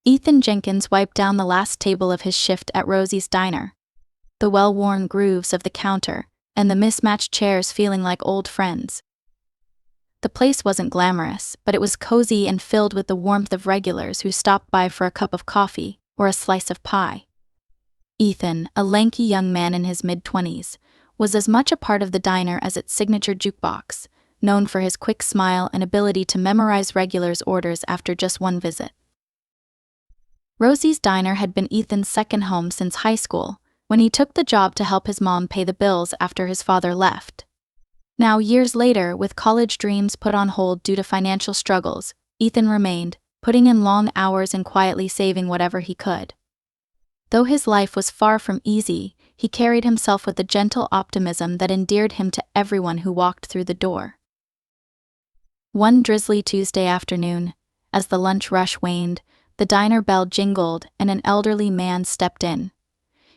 Ethan Jenkins wiped down the last table of his shift at Rosie's diner. The well-worn grooves of the counter, and the mismatched chairs feeling like old friends. The place wasn't glamorous, but it was cozy and filled with the warmth of regulars who stopped by for a cup of coffee or a slice of pie. Ethan, a lanky young man in his mid-20s, was as much a part of the diner as its signature jukebox, known for his quick smile and ability to memorize regulars' orders after just one visit. Rosie's diner had been Ethan's second home since high school, when he took the job to help his mom pay the bills after his father left. Now, years later, with college dreams put on hold due to financial struggles, Ethan remained, putting in long hours and quietly saving whatever he could. Though his life was far from easy, he carried himself with a gentle optimism that endeared him to everyone who walked through the door. One drizzly Tuesday afternoon, as the lunch rush waned, the diner bell jingled and an elderly man stepped in.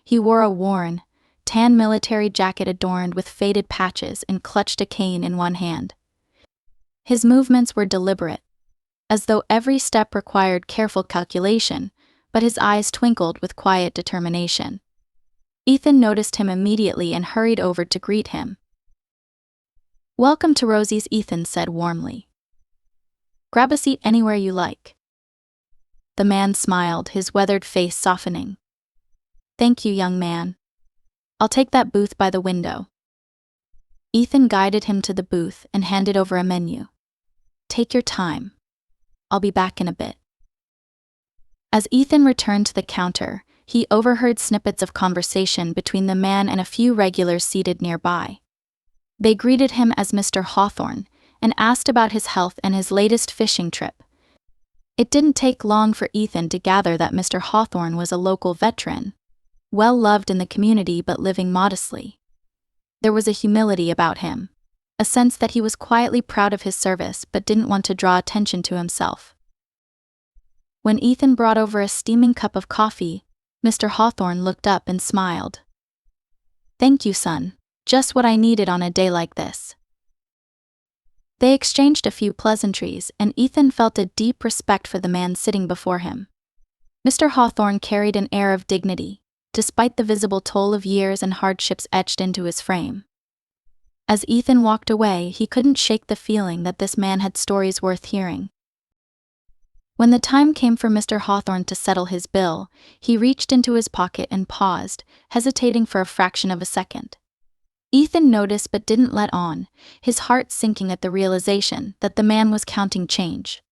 He wore a worn, tan military jacket adorned with faded patches and clutched a cane in one hand. His movements were deliberate, as though every step required careful calculation, but his eyes twinkled with quiet determination. Ethan noticed him immediately and hurried over to greet him. "Welcome to Rosie's," Ethan said warmly. "Grab a seat anywhere you like." The man smiled, his weathered face softening. "Thank you, young man. I'll take that booth by the window." Ethan guided him to the booth and handed over a menu. "Take your time. I'll be back in a bit." As Ethan returned to the counter, he overheard snippets of conversation between the man and a few regulars seated nearby. They greeted him as Mr. Hawthorne and asked about his health and his latest fishing trip. It didn't take long for Ethan to gather that Mr. Hawthorne was a local veteran, well loved in the community but living modestly. There was a humility about him, a sense that he was quietly proud of his service but didn't want to draw attention to himself. When Ethan brought over a steaming cup of coffee, Mr. Hawthorne looked up and smiled. "Thank you, son. Just what I needed on a day like this." They exchanged a few pleasantries, and Ethan felt a deep respect for the man sitting before him. Mr. Hawthorne carried an air of dignity, despite the visible toll of years and hardships etched into his frame. As Ethan walked away, he couldn't shake the feeling that this man had stories worth hearing. When the time came for Mr. Hawthorne to settle his bill, he reached into his pocket and paused, hesitating for a fraction of a second. Ethan noticed but didn't let on, his heart sinking at the realization that the man was counting change.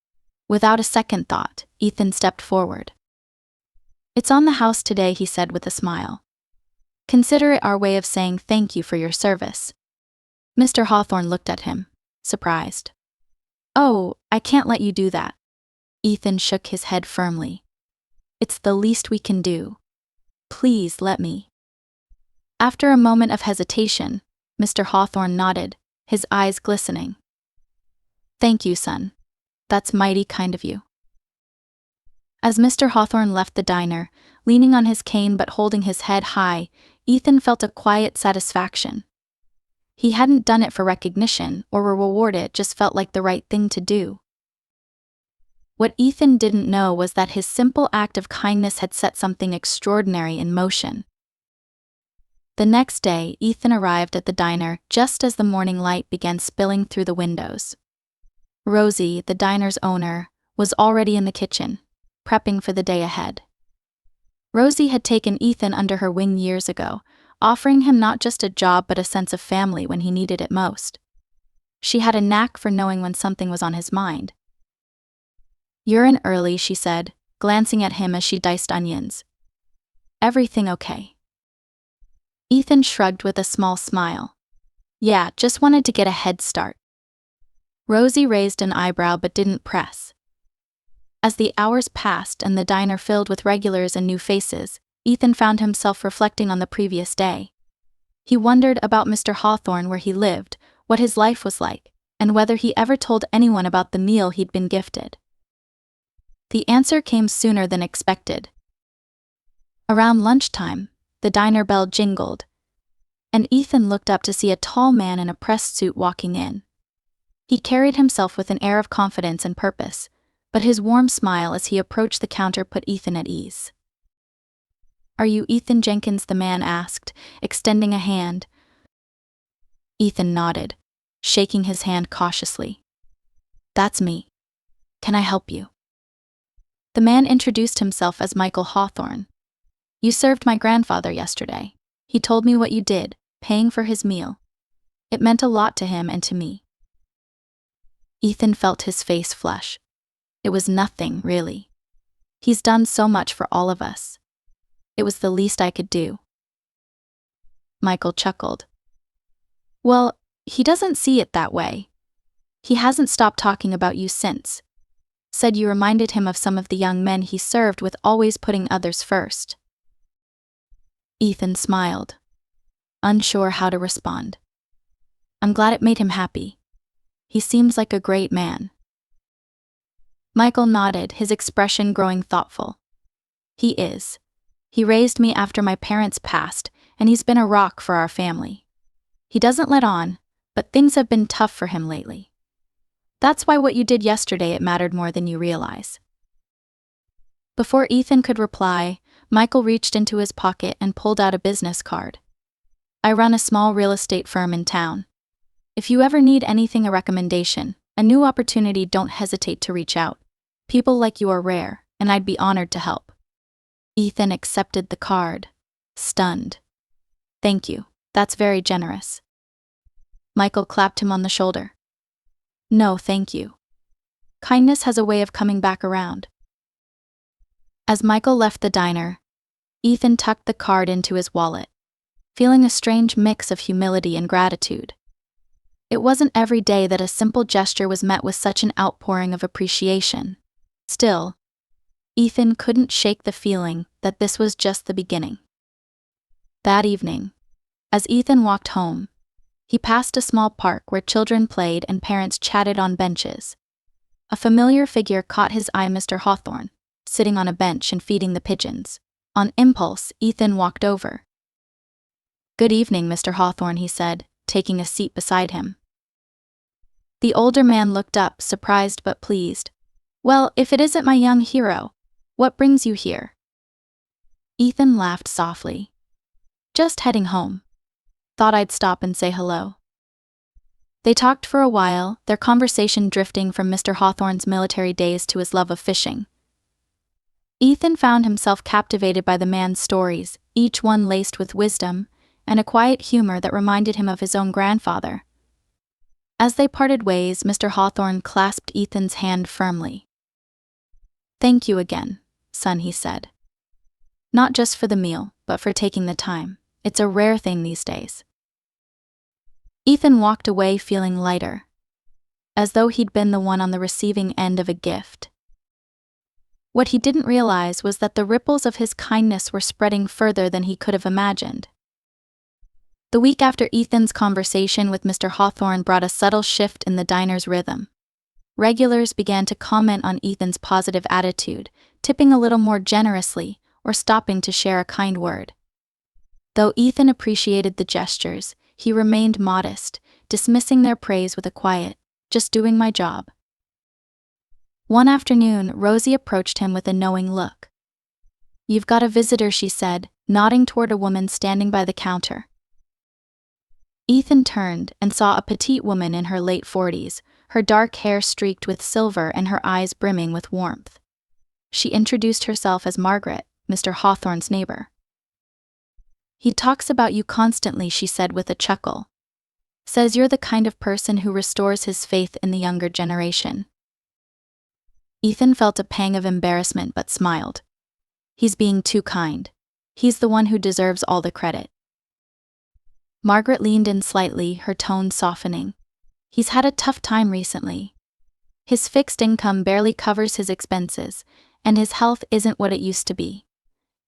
Without a second thought, Ethan stepped forward. "It's on the house today," he said with a smile. "Consider it our way of saying thank you for your service." Mr. Hawthorne looked at him, surprised. "Oh, I can't let you do that." Ethan shook his head firmly. "It's the least we can do. Please let me." After a moment of hesitation, Mr. Hawthorne nodded, his eyes glistening. "Thank you, son. That's mighty kind of you." As Mr. Hawthorne left the diner, leaning on his cane but holding his head high, Ethan felt a quiet satisfaction. He hadn't done it for recognition or a reward, it just felt like the right thing to do. What Ethan didn't know was that his simple act of kindness had set something extraordinary in motion. The next day, Ethan arrived at the diner just as the morning light began spilling through the windows. Rosie, the diner's owner, was already in the kitchen, prepping for the day ahead. Rosie had taken Ethan under her wing years ago, offering him not just a job but a sense of family when he needed it most. She had a knack for knowing when something was on his mind. "You're in early," she said, glancing at him as she diced onions. "Everything okay?" Ethan shrugged with a small smile. "Yeah, just wanted to get a head start." Rosie raised an eyebrow but didn't press. As the hours passed and the diner filled with regulars and new faces, Ethan found himself reflecting on the previous day. He wondered about Mr. Hawthorne, where he lived, what his life was like, and whether he ever told anyone about the meal he'd been gifted. The answer came sooner than expected. Around lunchtime, the diner bell jingled, and Ethan looked up to see a tall man in a pressed suit walking in. He carried himself with an air of confidence and purpose, but his warm smile as he approached the counter put Ethan at ease. "Are you Ethan Jenkins?" the man asked, extending a hand. Ethan nodded, shaking his hand cautiously. "That's me. Can I help you?" The man introduced himself as Michael Hawthorne. "You served my grandfather yesterday. He told me what you did, paying for his meal. It meant a lot to him and to me." Ethan felt his face flush. It was nothing, really. He's done so much for all of us. It was the least I could do. Michael chuckled. "Well, he doesn't see it that way. He hasn't stopped talking about you since. Said you reminded him of some of the young men he served with, always putting others first." Ethan smiled, unsure how to respond. "I'm glad it made him happy. He seems like a great man." Michael nodded, his expression growing thoughtful. "He is. He raised me after my parents passed, and he's been a rock for our family. He doesn't let on, but things have been tough for him lately. That's why what you did yesterday, it mattered more than you realize." Before Ethan could reply, Michael reached into his pocket and pulled out a business card. "I run a small real estate firm in town. If you ever need anything, a recommendation, a new opportunity, don't hesitate to reach out. People like you are rare, and I'd be honored to help." Ethan accepted the card, stunned. "Thank you, that's very generous." Michael clapped him on the shoulder. "No, thank you. Kindness has a way of coming back around." As Michael left the diner, Ethan tucked the card into his wallet, feeling a strange mix of humility and gratitude. It wasn't every day that a simple gesture was met with such an outpouring of appreciation. Still, Ethan couldn't shake the feeling that this was just the beginning. That evening, as Ethan walked home, he passed a small park where children played and parents chatted on benches. A familiar figure caught his eye: Mr. Hawthorne, sitting on a bench and feeding the pigeons. On impulse, Ethan walked over. "Good evening, Mr. Hawthorne," he said, taking a seat beside him. The older man looked up, surprised but pleased. "Well, if it isn't my young hero, what brings you here?" Ethan laughed softly. "Just heading home. Thought I'd stop and say hello." They talked for a while, their conversation drifting from Mr. Hawthorne's military days to his love of fishing. Ethan found himself captivated by the man's stories, each one laced with wisdom and a quiet humor that reminded him of his own grandfather. As they parted ways, Mr. Hawthorne clasped Ethan's hand firmly. "Thank you again, son," he said. "Not just for the meal, but for taking the time. It's a rare thing these days." Ethan walked away feeling lighter, as though he'd been the one on the receiving end of a gift. What he didn't realize was that the ripples of his kindness were spreading further than he could have imagined. The week after Ethan's conversation with Mr. Hawthorne brought a subtle shift in the diner's rhythm. Regulars began to comment on Ethan's positive attitude, tipping a little more generously or stopping to share a kind word. Though Ethan appreciated the gestures, he remained modest, dismissing their praise with a quiet, "Just doing my job." One afternoon, Rosie approached him with a knowing look. "You've got a visitor," she said, nodding toward a woman standing by the counter. Ethan turned and saw a petite woman in her late 40s, her dark hair streaked with silver and her eyes brimming with warmth. She introduced herself as Margaret, Mr. Hawthorne's neighbor. "He talks about you constantly," she said with a chuckle. "Says you're the kind of person who restores his faith in the younger generation." Ethan felt a pang of embarrassment but smiled. He's being too kind. He's the one who deserves all the credit. Margaret leaned in slightly, her tone softening. "He's had a tough time recently. His fixed income barely covers his expenses, and his health isn't what it used to be.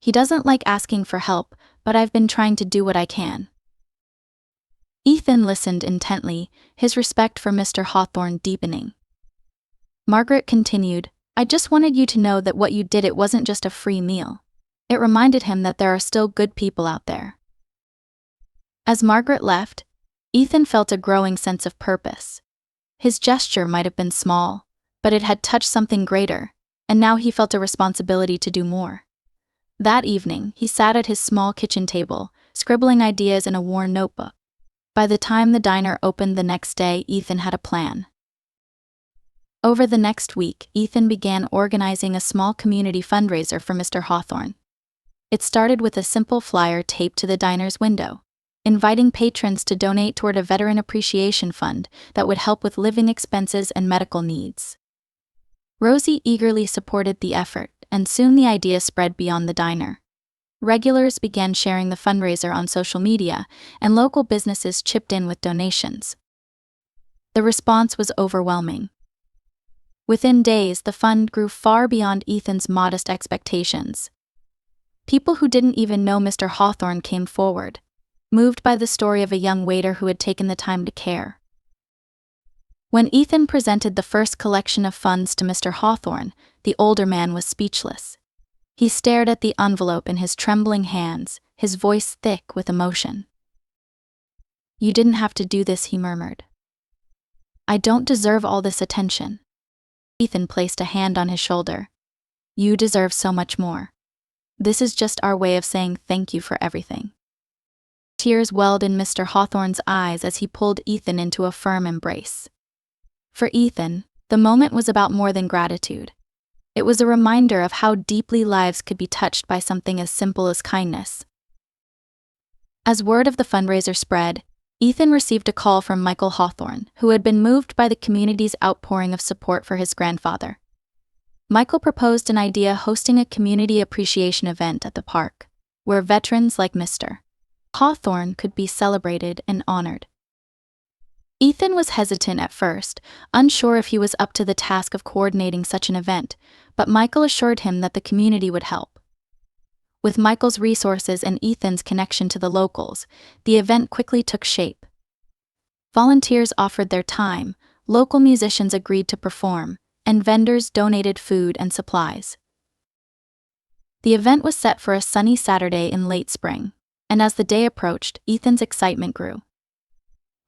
He doesn't like asking for help, but I've been trying to do what I can." Ethan listened intently, his respect for Mr. Hawthorne deepening. Margaret continued, "I just wanted you to know that what you did, it wasn't just a free meal. It reminded him that there are still good people out there." As Margaret left, Ethan felt a growing sense of purpose. His gesture might have been small, But it had touched something greater, and now he felt a responsibility to do more. That evening, he sat at his small kitchen table, scribbling ideas in a worn notebook. By the time the diner opened the next day, Ethan had a plan. Over the next week, Ethan began organizing a small community fundraiser for Mr. Hawthorne. It started with a simple flyer taped to the diner's window, inviting patrons to donate toward a veteran appreciation fund that would help with living expenses and medical needs. Rosie eagerly supported the effort, and soon the idea spread beyond the diner. Regulars began sharing the fundraiser on social media, and local businesses chipped in with donations. The response was overwhelming. Within days, the fund grew far beyond Ethan's modest expectations. People who didn't even know Mr. Hawthorne came forward, moved by the story of a young waiter who had taken the time to care. When Ethan presented the first collection of funds to Mr. Hawthorne, the older man was speechless. He stared at the envelope in his trembling hands, his voice thick with emotion. "You didn't have to do this," he murmured. "I don't deserve all this attention." Ethan placed a hand on his shoulder. "You deserve so much more. This is just our way of saying thank you for everything." Tears welled in Mr. Hawthorne's eyes as he pulled Ethan into a firm embrace. For Ethan, the moment was about more than gratitude. It was a reminder of how deeply lives could be touched by something as simple as kindness. As word of the fundraiser spread, Ethan received a call from Michael Hawthorne, who had been moved by the community's outpouring of support for his grandfather. Michael proposed an idea hosting a community appreciation event at the park, where veterans like Mr. Hawthorne could be celebrated and honored. Ethan was hesitant at first, unsure if he was up to the task of coordinating such an event, but Michael assured him that the community would help. With Michael's resources and Ethan's connection to the locals, the event quickly took shape. Volunteers offered their time, local musicians agreed to perform, and vendors donated food and supplies. The event was set for a sunny Saturday in late spring, and as the day approached, Ethan's excitement grew.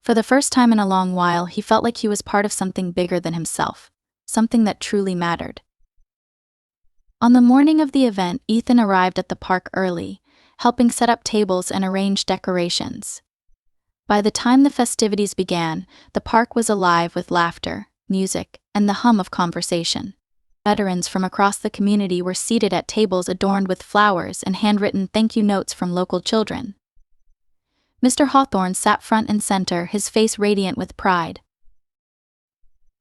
For the first time in a long while, he felt like he was part of something bigger than himself, something that truly mattered. On the morning of the event, Ethan arrived at the park early, helping set up tables and arrange decorations. By the time the festivities began, the park was alive with laughter, music, and the hum of conversation. Veterans from across the community were seated at tables adorned with flowers and handwritten thank you notes from local children. Mr. Hawthorne sat front and center, his face radiant with pride.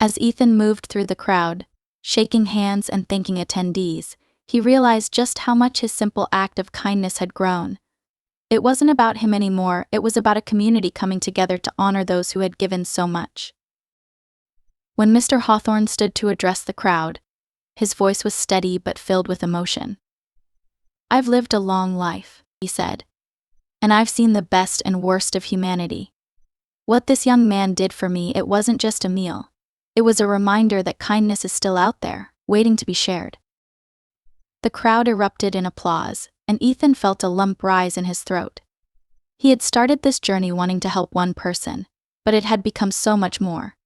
As Ethan moved through the crowd, shaking hands and thanking attendees, he realized just how much his simple act of kindness had grown. It wasn't about him anymore, it was about a community coming together to honor those who had given so much. When Mr. Hawthorne stood to address the crowd, his voice was steady but filled with emotion. "I've lived a long life," he said, "and I've seen the best and worst of humanity. What this young man did for me, it wasn't just a meal. It was a reminder that kindness is still out there, waiting to be shared." The crowd erupted in applause, and Ethan felt a lump rise in his throat. He had started this journey wanting to help one person, but it had become so much more.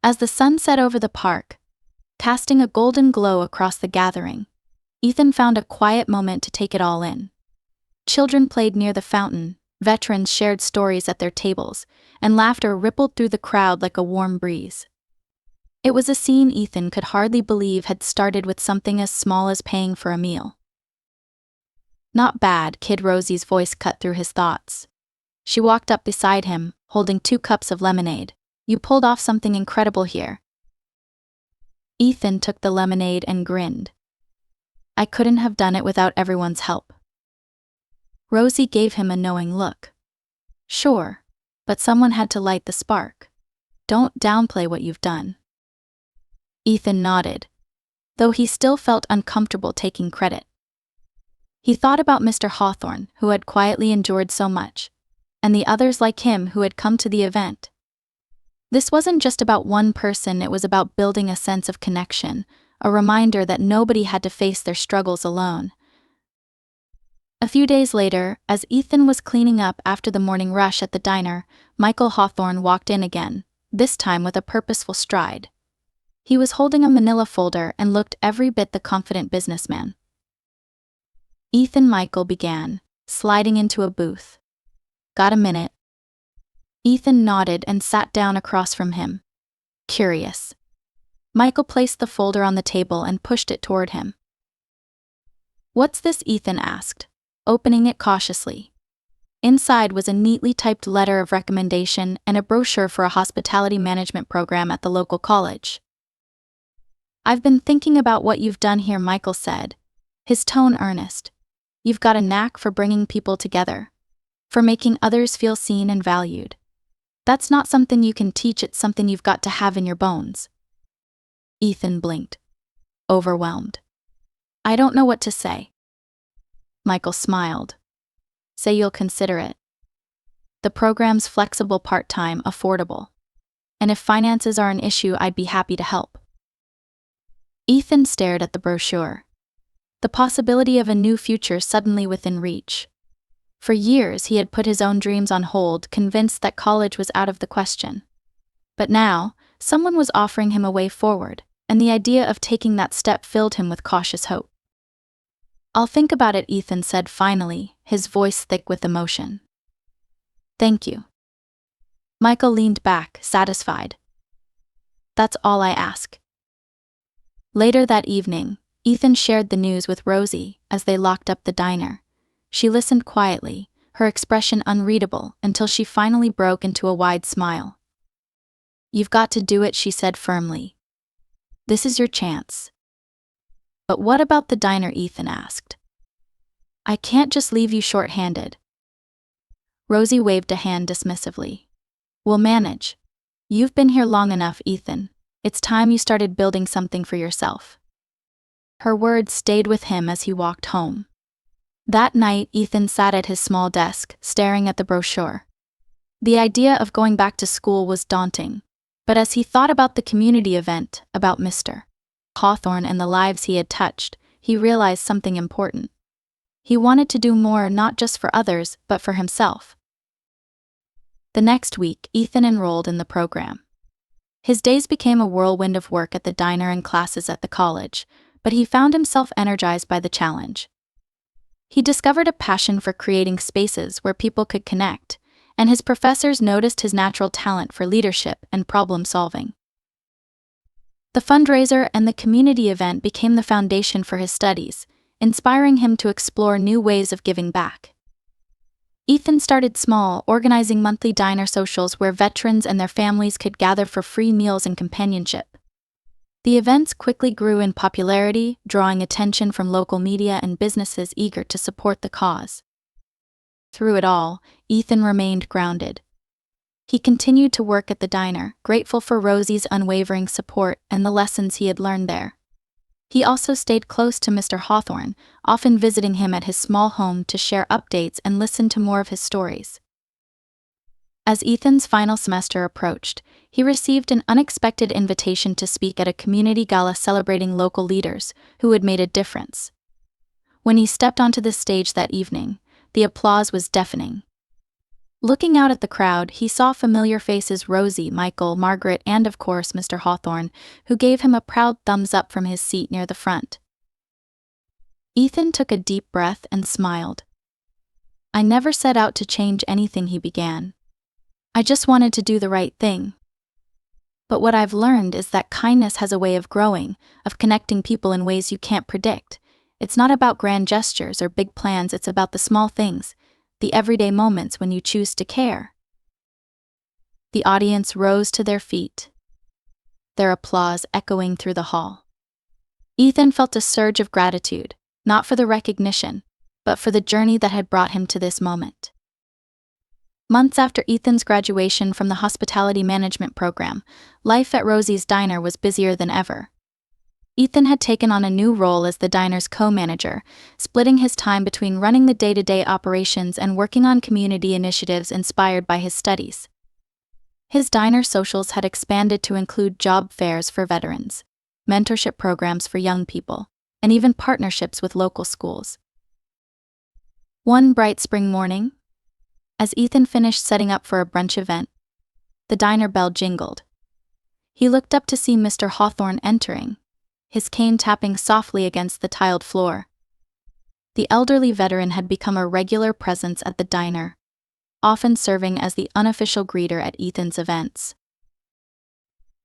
As the sun set over the park, casting a golden glow across the gathering, Ethan found a quiet moment to take it all in. Children played near the fountain, veterans shared stories at their tables, and laughter rippled through the crowd like a warm breeze. It was a scene Ethan could hardly believe had started with something as small as paying for a meal. "Not bad," Kid Rosie's voice cut through his thoughts. She walked up beside him, holding 2 cups of lemonade. "You pulled off something incredible here." Ethan took the lemonade and grinned. "I couldn't have done it without everyone's help." Rosie gave him a knowing look. "Sure, but someone had to light the spark. Don't downplay what you've done." Ethan nodded, though he still felt uncomfortable taking credit. He thought about Mr. Hawthorne, who had quietly endured so much, and the others like him who had come to the event. This wasn't just about one person, it was about building a sense of connection, a reminder that nobody had to face their struggles alone. A few days later, as Ethan was cleaning up after the morning rush at the diner, Michael Hawthorne walked in again, this time with a purposeful stride. He was holding a manila folder and looked every bit the confident businessman. Ethan Michael began, sliding into a booth. Got a minute? Ethan nodded and sat down across from him. Curious. Michael placed the folder on the table and pushed it toward him. What's this? Ethan asked, opening it cautiously. Inside was a neatly typed letter of recommendation and a brochure for a hospitality management program at the local college. I've been thinking about what you've done here, Michael said, his tone earnest. You've got a knack for bringing people together, for making others feel seen and valued. That's not something you can teach, it's something you've got to have in your bones. Ethan blinked, overwhelmed. I don't know what to say. Michael smiled. Say you'll consider it. The program's flexible, part-time, affordable. And if finances are an issue, I'd be happy to help. Ethan stared at the brochure. The possibility of a new future suddenly within reach. For years he had put his own dreams on hold, convinced that college was out of the question. But now, someone was offering him a way forward, and the idea of taking that step filled him with cautious hope. I'll think about it, Ethan said finally, his voice thick with emotion. Thank you. Michael leaned back, satisfied. That's all I ask. Later that evening, Ethan shared the news with Rosie as they locked up the diner. She listened quietly, her expression unreadable, until she finally broke into a wide smile. You've got to do it, she said firmly. This is your chance. But what about the diner? Ethan asked. I can't just leave you short-handed. Rosie waved a hand dismissively. We'll manage. You've been here long enough, Ethan. It's time you started building something for yourself. Her words stayed with him as he walked home. That night, Ethan sat at his small desk, staring at the brochure. The idea of going back to school was daunting, but as he thought about the community event, about Mr. Hawthorne and the lives he had touched, he realized something important. He wanted to do more, not just for others, but for himself. The next week, Ethan enrolled in the program. His days became a whirlwind of work at the diner and classes at the college, but he found himself energized by the challenge. He discovered a passion for creating spaces where people could connect, and his professors noticed his natural talent for leadership and problem-solving. The fundraiser and the community event became the foundation for his studies, inspiring him to explore new ways of giving back. Ethan started small, organizing monthly diner socials where veterans and their families could gather for free meals and companionship. The events quickly grew in popularity, drawing attention from local media and businesses eager to support the cause. Through it all, Ethan remained grounded. He continued to work at the diner, grateful for Rosie's unwavering support and the lessons he had learned there. He also stayed close to Mr. Hawthorne, often visiting him at his small home to share updates and listen to more of his stories. As Ethan's final semester approached, he received an unexpected invitation to speak at a community gala celebrating local leaders who had made a difference. When he stepped onto the stage that evening, the applause was deafening. Looking out at the crowd, he saw familiar faces: Rosie, Michael, Margaret, and of course Mr. Hawthorne, who gave him a proud thumbs up from his seat near the front. Ethan took a deep breath and smiled. I never set out to change anything, he began. I just wanted to do the right thing. But what I've learned is that kindness has a way of growing, of connecting people in ways you can't predict. It's not about grand gestures or big plans, it's about the small things, the everyday moments when you choose to care. The audience rose to their feet, their applause echoing through the hall. Ethan felt a surge of gratitude, not for the recognition, but for the journey that had brought him to this moment. Months after Ethan's graduation from the hospitality management program, life at Rosie's Diner was busier than ever. Ethan had taken on a new role as the diner's co-manager, splitting his time between running the day-to-day operations and working on community initiatives inspired by his studies. His diner socials had expanded to include job fairs for veterans, mentorship programs for young people, and even partnerships with local schools. One bright spring morning, as Ethan finished setting up for a brunch event, the diner bell jingled. He looked up to see Mr. Hawthorne entering, his cane tapping softly against the tiled floor. The elderly veteran had become a regular presence at the diner, often serving as the unofficial greeter at Ethan's events.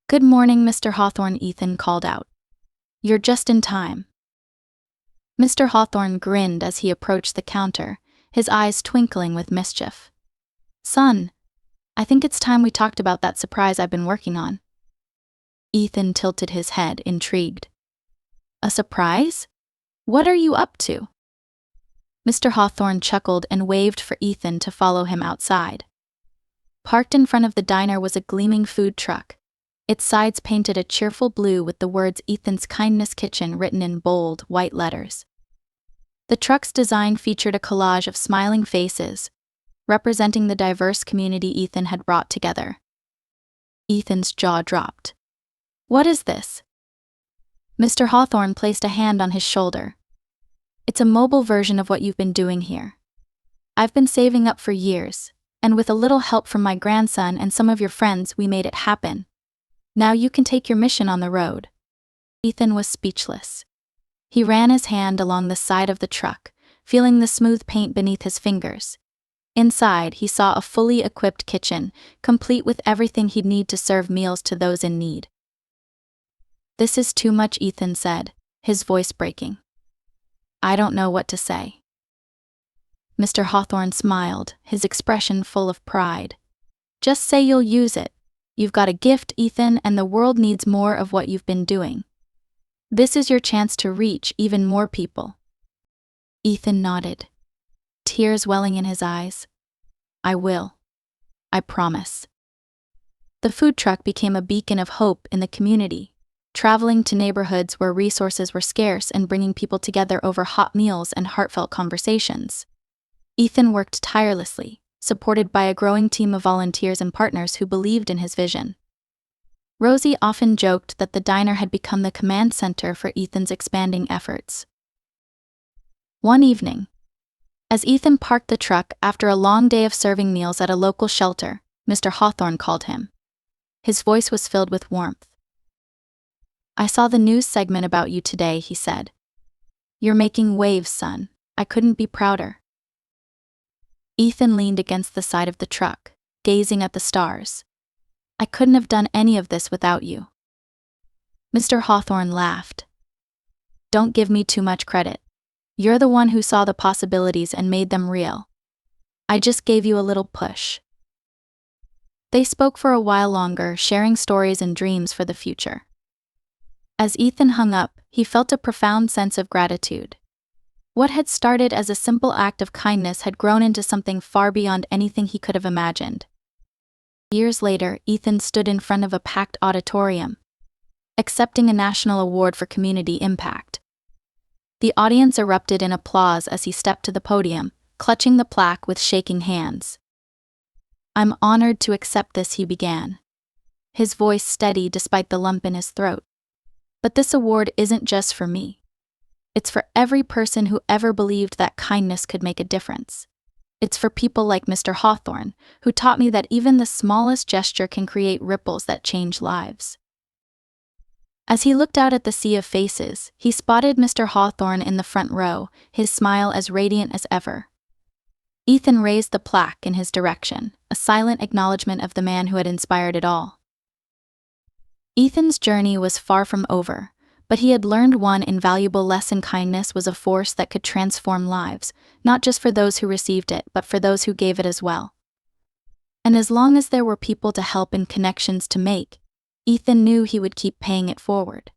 "Good morning, Mr. Hawthorne," Ethan called out. "You're just in time." Mr. Hawthorne grinned as he approached the counter, his eyes twinkling with mischief. "Son, I think it's time we talked about that surprise I've been working on." Ethan tilted his head, intrigued. "A surprise? What are you up to?" Mr. Hawthorne chuckled and waved for Ethan to follow him outside. Parked in front of the diner was a gleaming food truck, its sides painted a cheerful blue with the words "Ethan's Kindness Kitchen" written in bold, white letters. The truck's design featured a collage of smiling faces, representing the diverse community Ethan had brought together. Ethan's jaw dropped. "What is this?" Mr. Hawthorne placed a hand on his shoulder. "It's a mobile version of what you've been doing here. I've been saving up for years, and with a little help from my grandson and some of your friends, we made it happen. Now you can take your mission on the road." Ethan was speechless. He ran his hand along the side of the truck, feeling the smooth paint beneath his fingers. Inside, he saw a fully equipped kitchen, complete with everything he'd need to serve meals to those in need. "This is too much," Ethan said, his voice breaking. "I don't know what to say." Mr. Hawthorne smiled, his expression full of pride. "Just say you'll use it. You've got a gift, Ethan, and the world needs more of what you've been doing. This is your chance to reach even more people." Ethan nodded, tears welling in his eyes. "I will. I promise." The food truck became a beacon of hope in the community, traveling to neighborhoods where resources were scarce and bringing people together over hot meals and heartfelt conversations. Ethan worked tirelessly, supported by a growing team of volunteers and partners who believed in his vision. Rosie often joked that the diner had become the command center for Ethan's expanding efforts. One evening, as Ethan parked the truck after a long day of serving meals at a local shelter, Mr. Hawthorne called him. His voice was filled with warmth. "I saw the news segment about you today," he said. "You're making waves, son. I couldn't be prouder." Ethan leaned against the side of the truck, gazing at the stars. "I couldn't have done any of this without you." Mr. Hawthorne laughed. "Don't give me too much credit. You're the one who saw the possibilities and made them real. I just gave you a little push." They spoke for a while longer, sharing stories and dreams for the future. As Ethan hung up, he felt a profound sense of gratitude. What had started as a simple act of kindness had grown into something far beyond anything he could have imagined. Years later, Ethan stood in front of a packed auditorium, accepting a national award for community impact. The audience erupted in applause as he stepped to the podium, clutching the plaque with shaking hands. "I'm honored to accept this," he began, his voice steady despite the lump in his throat. "But this award isn't just for me. It's for every person who ever believed that kindness could make a difference. It's for people like Mr. Hawthorne, who taught me that even the smallest gesture can create ripples that change lives." As he looked out at the sea of faces, he spotted Mr. Hawthorne in the front row, his smile as radiant as ever. Ethan raised the plaque in his direction, a silent acknowledgement of the man who had inspired it all. Ethan's journey was far from over, but he had learned one invaluable lesson: kindness was a force that could transform lives, not just for those who received it, but for those who gave it as well. And as long as there were people to help and connections to make, Ethan knew he would keep paying it forward.